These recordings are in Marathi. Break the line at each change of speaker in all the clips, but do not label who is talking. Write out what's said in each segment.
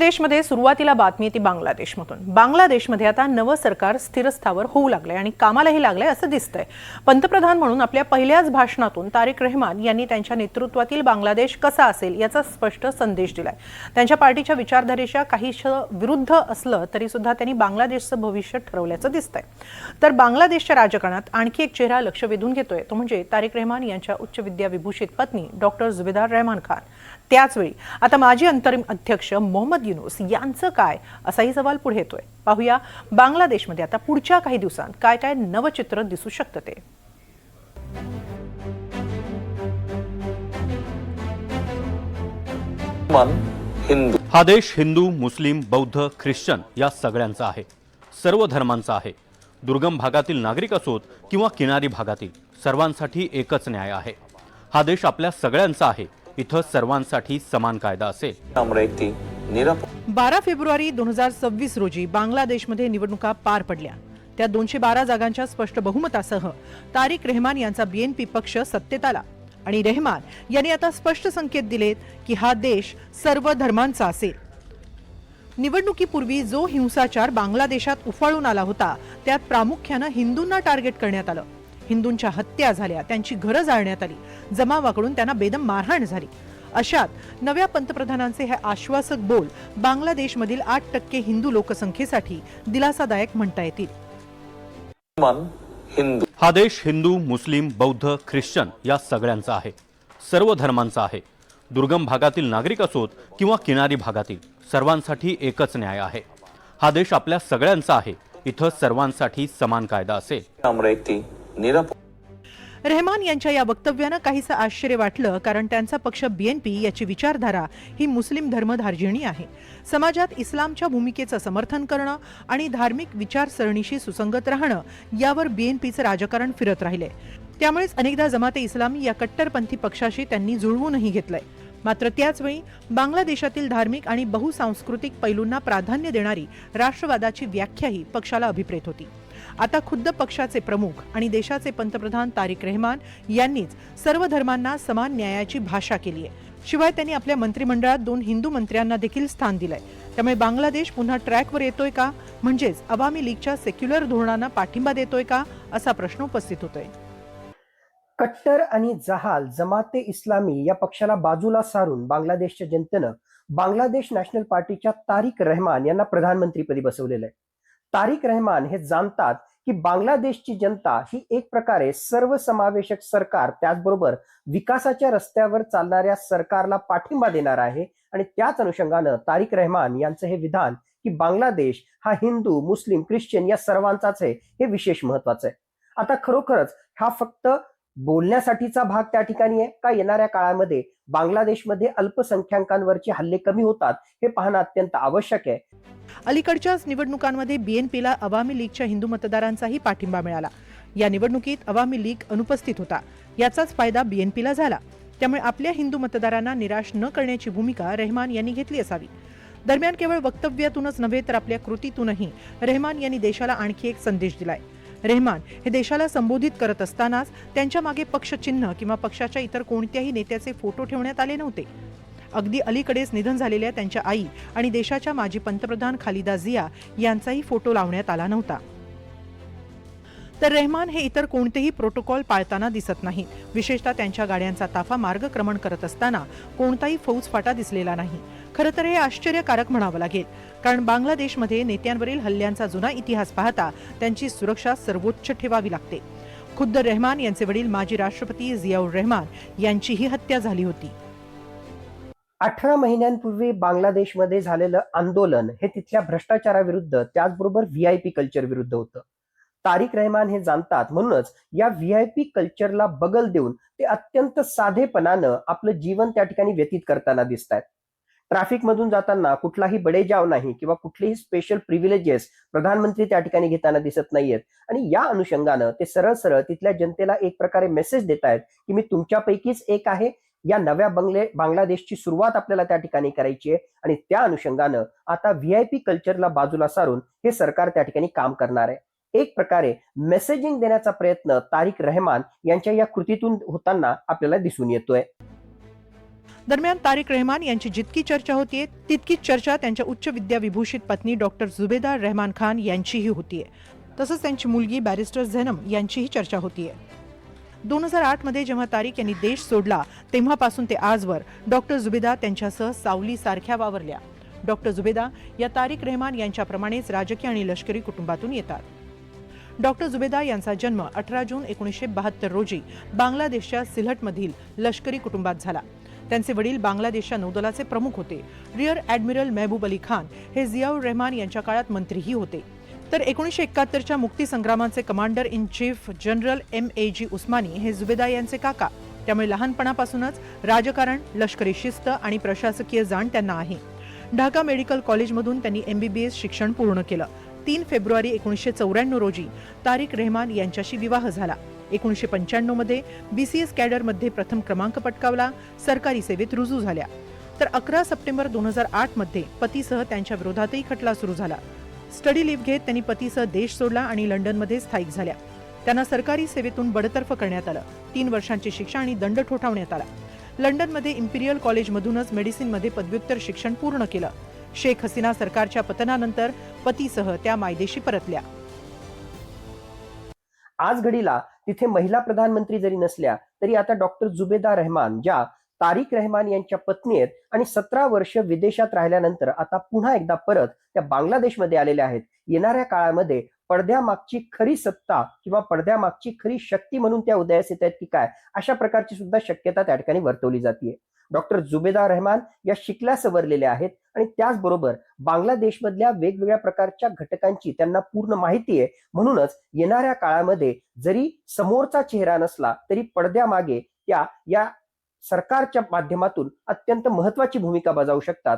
देशमध्ये सुरुवातीला बातमी ती बांगलादेशमधून। बांगलादेशमध्ये आता नवं सरकार स्थिरस्थावर होऊ लागले आणि कामालाही लागले असं दिसतंय। पंतप्रधान म्हणून आपल्या पहिल्याच भाषणातून तारिक रहमान यांनी त्यांच्या नेतृत्वातील बांगलादेश कसा असेल याचा स्पष्ट संदेश दिलाय। त्यांच्या पार्टीच्या विचारधारेच्या काहीशा विरुद्ध असलं तरी सुद्धा त्यांनी बांगलादेशचं भविष्य ठरवल्याचं दिसतंय। तर बांगलादेशच्या राजकारणात आणखी एक चेहरा लक्ष वेधून घेतोय, तो म्हणजे तारिक रहमान यांच्या उच्च विद्याविभूषित पत्नी डॉक्टर जुबेदार रहमान खान। त्याचवेळी आता माजी अंतरिम अध्यक्ष मोहम्मद युनूस यांचं काय असाही सवाल पुढे येतोय। पाहूया बांगलादेशमध्ये आता पुढच्या काही दिवसांत काय काय नवं चित्र दिसू शकतं ते।
हा देश हिंदू, मुस्लिम, बौद्ध, ख्रिश्चन या सगळ्यांचा आहे। सर्व धर्मांचा आहे। दुर्गम भागातील नागरिक असोत किंवा किनारी भागातील, सर्वांसाठी एकच न्याय आहे। हा देश आपल्या सगळ्यांचा आहे। इथं सर्वांसाठी समान कायदा असेल।
12 फेब्रुवारी 2026 रोजी बांगलादेशमध्ये निवडणुका पार पडल्या। त्या 212 जागांच्या स्पष्ट बहुमतासह तारिक रहमान यांचा बीएनपी पक्ष सत्तेत आला आणि रहमान यांनी आता स्पष्ट संकेत दिलेत की हा देश सर्व धर्मांचा असेल। निवडणुकीपूर्वी जो हिंसाचार बांगलादेशात उफाळून आला होता त्यात प्रामुख्याने हिंदूंना टार्गेट करण्यात आलं। हिंदूंच्या हत्या झाल्या, त्यांची घरं जाळण्यात आली, जमावाकडून त्यांना बेदम मारहाण झाली। अशात नव्या पंतप्रधानांचे हे आश्वासक बोल बांगलादेशमधील 8% हिंदू लोकसंख्येसाठी दिलासादायक म्हणता येतील।
हा देश हिंदू, मुस्लिम, बौद्ध, ख्रिश्चन या सगळ्यांचा आहे। सर्व धर्मांचा आहे। दुर्गम भागातील नागरिक असोत किंवा किनारी भागातील, सर्वांसाठी एकच न्याय आहे। हा देश आपल्या सगळ्यांचा आहे। इथं सर्वांसाठी समान कायदा असेल।
रहमान यांच्या या वक्तव्यानं काहीसं आश्चर्य वाटलं, कारण त्यांचा पक्ष बीएनपी याची विचारधारा ही मुस्लिम धर्मधार्जिणी आहे। समाजात इस्लामच्या भूमिकेचं समर्थन करणं आणि धार्मिक विचारसरणीशी सुसंगत राहणं यावर बीएनपीचं राजकारण फिरत राहिले। त्यामुळेच अनेकदा जमाते इस्लामी या कट्टरपंथी पक्षाशी त्यांनी जुळवूनही घेतलंय। मात्र त्याचवेळी बांगलादेशातील धार्मिक आणि बहुसांस्कृतिक पैलूंना प्राधान्य देणारी राष्ट्रवादाची व्याख्याही पक्षाला अभिप्रेत होती। आता खुद्द पक्षाचे प्रमुख आणि देशाचे पंतप्रधान तारिक रहमान यांनीच सर्व धर्मांना समान न्यायाची भाषा केली आहे। शिवाय त्यांनी आपल्या मंत्रिमंडळात 2 हिंदू मंत्र्यांना देखील स्थान दिलंय। त्यामुळे बांगलादेश पुन्हा ट्रॅकवर येतोय का, म्हणजेच अवामी लीगच्या सेक्युलर धोरणांना पाठिंबा देतोय का असा प्रश्न उपस्थित होतोय।
कट्टर आणि जहाल जमाते इस्लामी या पक्षाला बाजूला सारून बांगलादेशच्या जनतेनं बांगलादेश नॅशनल पार्टीच्या तारिक रहमान यांना प्रधानमंत्रीपदी बसवलेलं आहे। तारिक रहमान हे जाणतात की बांगलादेशची जनता ही एक प्रकारे सर्वसमावेशक सरकार, त्याचबरोबर विकासाच्या रस्त्यावर चालणाऱ्या सरकारला पाठिंबा देणार आहे। आणि त्याच अनुषंगानं तारिक रहमान यांचं हे विधान की बांगलादेश हा हिंदू, मुस्लिम, ख्रिश्चन या सर्वांचाच आहे, हे विशेष महत्वाचं आहे। आता खरोखरच हा फक्त बोलण्यासाठीचा भाग त्या ठिकाणी आहे का, येणाऱ्या काळामध्ये बांगलादेशमध्ये अल्पसंख्याकांवरचे हल्ले कमी होतात हे पाहणं अत्यंत आवश्यक आहे।
अलीकडच्याच निवडणुकांमध्ये बीएनपीला अवामी लीगच्या हिंदू मतदारांचाही पाठिंबा मिळाला। या निवडणुकीत अवामी लीग अनुपस्थित होता, याचाच फायदा बीएनपीला झाला। त्यामुळे आपल्या हिंदू मतदारांना निराश न करण्याची भूमिका रहमान यांनी घेतली असावी। दरम्यान केवळ वक्तव्यातूनच नव्हे तर आपल्या कृतीतूनही रहमान यांनी देशाला आणखी एक संदेश दिलाय। रहमान हे देशाला संबोधित करत असतानाच त्यांच्या मागे पक्षचिन्ह किंवा पक्षाच्या इतर कोणत्याही नेत्याचे फोटो ठेवण्यात आले नव्हते। अगदी अलीकडेच निधन झालेल्या त्यांच्या आई आणि देशाच्या माजी पंतप्रधान खालिदा जिया यांचाही फोटो लावण्यात आला नव्हता। तर रहमान हे इतर कोणतेही प्रोटोकॉल पाळताना दिसत नाही। विशेषतः त्यांच्या गाड्यांचा ताफा मार्गक्रमण करत असताना कोणताही फौजफाटा दिसलेला नाही। खरं तर हे आश्चर्यकारक म्हणावं लागेल, कारण बांगलादेशमध्ये नेत्यांवरील हल्ल्यांचा जुना इतिहास पाहता त्यांची सुरक्षा सर्वोच्च ठेवावी लागते। खुद्द रहमान यांचे वडील माजी राष्ट्रपती जियाउर रहमान यांचीही हत्या झाली होती।
18 महिन्यांपूर्वी बांगलादेशमध्ये झालेलं आंदोलन हे तिथल्या भ्रष्टाचाराविरुद्ध, त्याचबरोबर व्हीआयपी कल्चर विरुद्ध होतं। तारिक रहमान हे जाणतात, म्हणूनच या व्हीआयपी कल्चरला बगल देऊन ते अत्यंत साधेपणानं आपलं जीवन त्या ठिकाणी व्यतीत करताना दिसतात। ट्रॅफिक मधून जाताना कुठलाही बडेजाव नाही किंवा कुठलेही स्पेशल प्रिव्हिलेजेस प्रधानमंत्री त्या ठिकाणी घेताना दिसत नाहीयेत। आणि या अनुषंगानं ते सरळ सरळ तिथल्या जनतेला एक प्रकारे मेसेज देत आहेत की मी तुमच्यापैकीच एक आहे। या नव्या बांगलादेशची सुरुवात आपल्याला त्या ठिकाणी करायची आहे आणि त्या अनुषंगानं आता व्हीआयपी कल्चरला बाजूला सारून हे सरकार त्या ठिकाणी काम करणार आहे। एक प्रकारे मेसेजिंग देण्याचा प्रयत्न तारिक रहमान यांच्या या कृतीतून होताना आपल्याला दिसून येतोय।
दरम्यान तारिक रहमान यांची जितकी चर्चा होतीये तितकीच चर्चा त्यांच्या उच्च विद्याविभूषित पत्नी डॉक्टर जुबेदा रहमान खान यांचीही होतीये. तसंच त्यांची मुलगी बॅरिस्टर झैनम यांचीही चर्चा होतीये. 2008 मध्ये जेव्हा तारिक यांनी देश सोडला तेव्हापासून ते आजवर डॉक्टर जुबेदा त्यांच्यासह सावलीसारख्या वावरल्या. डॉक्टर जुबेदा या तारिक रहमान यांच्याप्रमाणेच राजकीय आणि लष्करी कुटुंबातून येतात. डॉक्टर जुबेदा यांचा जन्म 18 जून 1972 रोजी बांगलादेशच्या सिलहटमधील लष्करी कुटुंबात झाला. त्यांचे वडील बांगलादेशच्या नौदलाचे प्रमुख होते. रिअर ॲडमिरल मेहबूब अली खान हे जियाउर रहमान यांच्या काळात मंत्रीही होते. तर 1971च्या मुक्तीसंग्रामाचे commander in chief general MAG Osmani हे जुबेदा यांचे काका. त्यामुळे लहानपणापासूनच राजकारण, लष्करी शिस्त आणि प्रशासकीय जाण त्यांना आहे. ढाका मेडिकल कॉलेजमधून त्यांनी MBBS शिक्षण पूर्ण केलं. 3 फेब्रुवारी 1994 रोजी तारिक रहमान यांच्याशी विवाह झाला. 1995 मध्ये BCS कॅडरमध्ये प्रथम क्रमांक पटकावला. सरकारी सेवेत रुजू झाल्या. तर 11 सप्टेंबर 2008 मध्ये पतीसह त्यांच्या विरोधातही खटला सुरू झाला. स्टडी लीव्ह घेत त्यांनी पतीसह देश सोडला आणि लंडनमध्ये स्थायिक झाल्या. त्यांना सरकारी सेवेतून बडतर्फ करण्यात आलं. 3 वर्षांची शिक्षा आणि दंड ठोठावण्यात आला. लंडनमध्ये इम्पिरियल कॉलेजमधूनच मेडिसिनमध्ये पदव्युत्तर शिक्षण पूर्ण केलं. शेख हसीना सरकारच्या पतनानंतर पतीसह त्या मायदेशी परतल्या.
आज घडीला तिथे महिला प्रधानमंत्री जरी नसल्या तरी आता डॉक्टर जुबेदा रहमान ज्या तारिक रहमान यांच्या पत्नी आहेत आणि 17 वर्ष विदेशात राहिल्यानंतर आता पुन्हा एकदा परत त्या बांगलादेशमध्ये आलेल्या आहेत. येणाऱ्या काळामध्ये पडद्यामागची खरी सत्ता किंवा पडद्यामागची खरी शक्ती म्हणून त्या उदयास येत आहेत की काय, अशा प्रकारची सुद्धा शक्यता त्या ठिकाणी वर्तवली जाते. डॉक्टर जुबेदा रहमान या शिकल्या सवरलेल्या आहेत आणि त्याचबरोबर बांगलादेशमधल्या वेगवेगळ्या प्रकारच्या घटकांची त्यांना पूर्ण माहिती आहे. म्हणूनच येणाऱ्या काळामध्ये जरी समोरचा चेहरा नसला तरी पडद्यामागे त्या या सरकारच्या माध्यमातून अत्यंत महत्वाची भूमिका बजावू शकतात.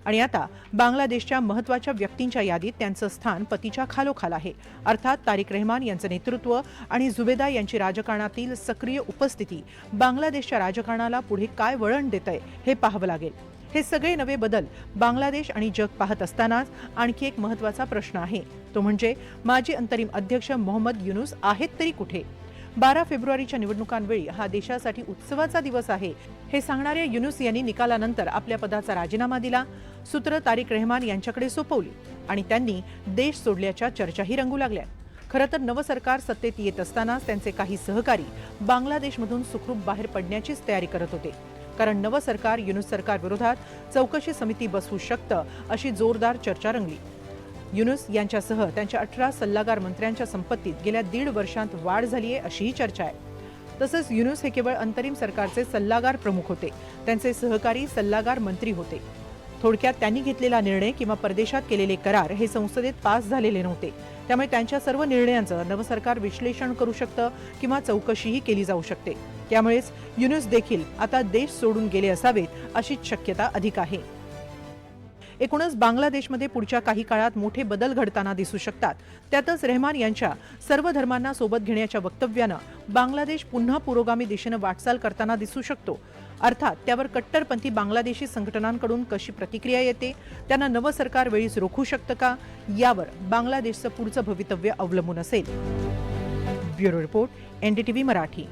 आणि आता बांगलादेशच्या महत्त्वाच्या व्यक्तींच्या यादीत त्यांचं स्थान पतीच्या खालोखाल आहे. अर्थात तारिक रहमान यांचं नेतृत्व आणि जुबेदा यांची राजकारणातील सक्रिय उपस्थिती बांगलादेशच्या राजकारणाला पुढे काय वळण देतंय हे पाहावं लागेल. हे सगळे नवे बदल बांगलादेश आणि जग पाहत असतानाच आणखी एक महत्त्वाचा प्रश्न आहे. तो म्हणजे माजी अंतरिम अध्यक्ष मोहम्मद युनूस आहेत तरी कुठे? 12 फेब्रुवारीच्या निवडणुकांवेळी हा देशासाठी उत्सवाचा दिवस आहे हे सांगणाऱ्या युनूस यांनी निकालानंतर आपल्या पदाचा राजीनामा दिला. सूत्र तारिक रहमान यांच्याकडे सोपवली आणि त्यांनी देश सोडल्याच्या चर्चाही रंगू लागल्या. खरं तर नवं सरकार सत्तेत येत असतानाच त्यांचे काही सहकारी बांगलादेशमधून सुखरूप बाहेर पडण्याचीच तयारी करत होते. कारण नवं सरकार युनूस सरकार विरोधात चौकशी समिती बसवू शकतं अशी जोरदार चर्चा रंगली. युनूस यांच्यासह त्यांच्या 18 सल्लागार मंत्र्यांच्या संपत्तीत गेल्या 1.5 वर्षांत वाढ झाली आहे अशीही चर्चा आहे. तसंच युनूस हे केवळ अंतरिम सरकारचे सल्लागार प्रमुख होते. त्यांचे सहकारी सल्लागार मंत्री होते. थोडक्यात त्यांनी घेतलेला निर्णय किंवा परदेशात केलेले करार हे संसदेत पास झालेले नव्हते. त्यामुळे त्यांच्या सर्व निर्णयांचं नवं सरकार विश्लेषण करू शकतं किंवा चौकशीही केली जाऊ शकते. त्यामुळेच युनूस देखील आता देश सोडून गेले असावेत अशीच शक्यता अधिक आहे. एकूणच बांगलादेशमध्ये पुढच्या काही काळात मोठे बदल घडताना दिसू शकतात. त्यातच रहमान यांच्या सर्व धर्मांना सोबत घेण्याच्या वक्तव्यानं बांगलादेश पुन्हा पुरोगामी दिशेनं वाटचाल करताना दिसू शकतो. अर्थात त्यावर कट्टरपंथी बांगलादेशी संघटनांकडून कशी प्रतिक्रिया येते, त्यांना नवं सरकार वेळीच रोखू शकतं का, यावर बांगलादेशचं पुढचं भवितव्य अवलंबून असेल. Bureau report, NDTV Marathi.